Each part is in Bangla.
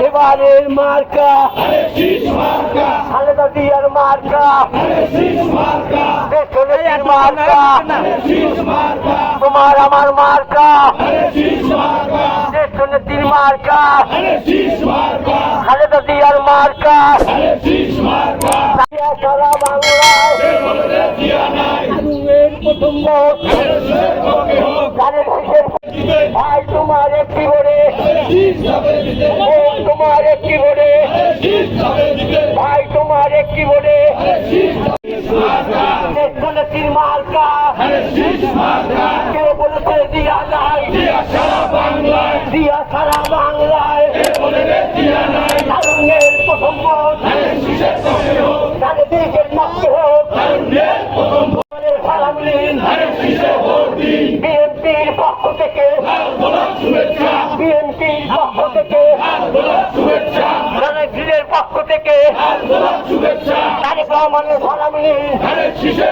এবারের মার্কা খালেদা জিয়ার মার্কা, দেশনেত্রীর মার্কা, তোমার আমার মার্কা, দেশনেত্রীর মার্কা, খালেদা জিয়ার মার্কা, সারা বাংলায় প্রথম ভোট ধানের শীষের ভাই তোমার একটি ভোটে, তোমার একটি ভোটে, ভাই তোমার একটি ভোটে, দেশনেত্রীর মার্কা, কে বলেছে দিয়া নাই, দিয়া সারা বাংলায় তারুণ্যের প্রথম ভোট ধানের শীষের পক্ষে হোক, বিএনপির পক্ষ থেকে, বিএনপির পক্ষ থেকে, ধানের পক্ষ থেকে তারেক রহমানের সালামি নিন, ধানের শীষে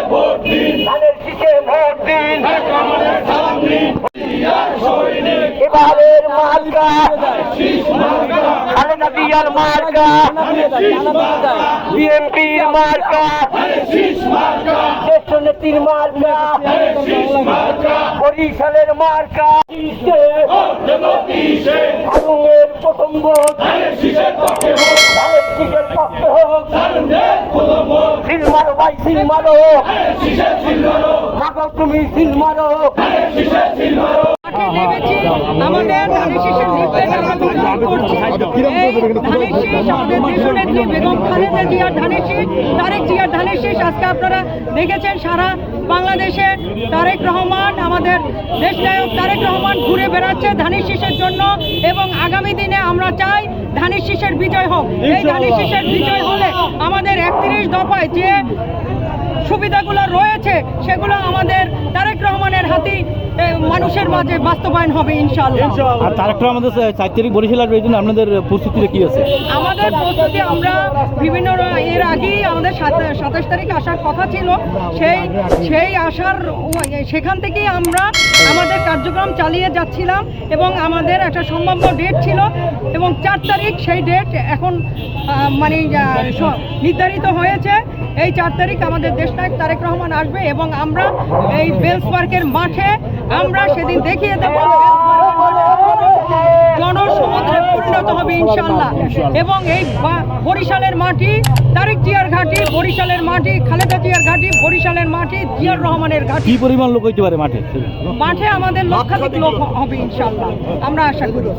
ভোট দিন, এবারের মার্কা খালেদা জিয়ার মার্কা, বিএনপির মার্কা, দেশনেত্রীর মার্কা, বরিশালের মার্কা, ভাঙনের প্রথম ভোট ধানের শীষের পক্ষে হোক, সিল মারো ভাই সিল মারো, মাগো তুমি সিল মারো। আমাদের ধানের শীষের নির্দেশ আমরা প্রদান করছি। এই ধানের শীষ আমাদের দেশনেত্রী বেগম খালেদা জিয়ার ধানের শীষ, তারেক জিয়ার ধানের শীষ। আজকে আপনারা দেখেছেন সারা বাংলাদেশে তারেক রহমান, আমাদের দেশনায়ক তারেক রহমান ঘুরে বেড়াচ্ছে ধানের শীষের জন্য, এবং আগামী দিনে আমরা চাই ধানের শীষের বিজয় হোক। এই ধানের শীষের বিজয় হলে আমাদের 31 দফায় যে সুবিধাগুলো রয়েছে সেগুলো আমাদের তারেক রহমানের হাতেই মানুষের মাঝে বাস্তবায়ন হবে ইনশাআল্লাহ। আর তারেক রহমানের 4 তারিখ বরিশাল আসবে, এই জন্য আপনাদের প্রস্তুতিটা কি আছে? আমাদের প্রস্তুতি আমরা বিভিন্ন এর আগেই আমাদের 27 তারিখ আসার কথা ছিল, সেই আসার সেখান থেকেই আমরা আমাদের কার্যক্রম চালিয়ে যাচ্ছিলাম, এবং আমাদের একটা সম্ভাব্য ডেট ছিল, এবং 4 তারিখ সেই ডেট এখন মানে নির্ধারিত হয়েছে। এই 4 তারিখ আমাদের দেশনায়ক তারেক রহমান আসবে, এবং আমরা এই বেলস পার্কের মাঠে আমরা সেদিন দেখিয়ে দেব জনসমুদ্রে পরিণত হবে ইনশাআল্লাহ। এবং এই বরিশালের মাটি তারেক জিয়ার ঘাঁটি, বরিশালের মাটি খালেদা জিয়ার ঘাঁটি, বরিশালের মাটি জিয়াউর রহমানের ঘাঁটি। কি পরিমাণ লোক হইতে পারে মাঠে? মাঠে আমাদের লক্ষাধিক লোক হবে ইনশাআল্লাহ, আমরা আশা করি।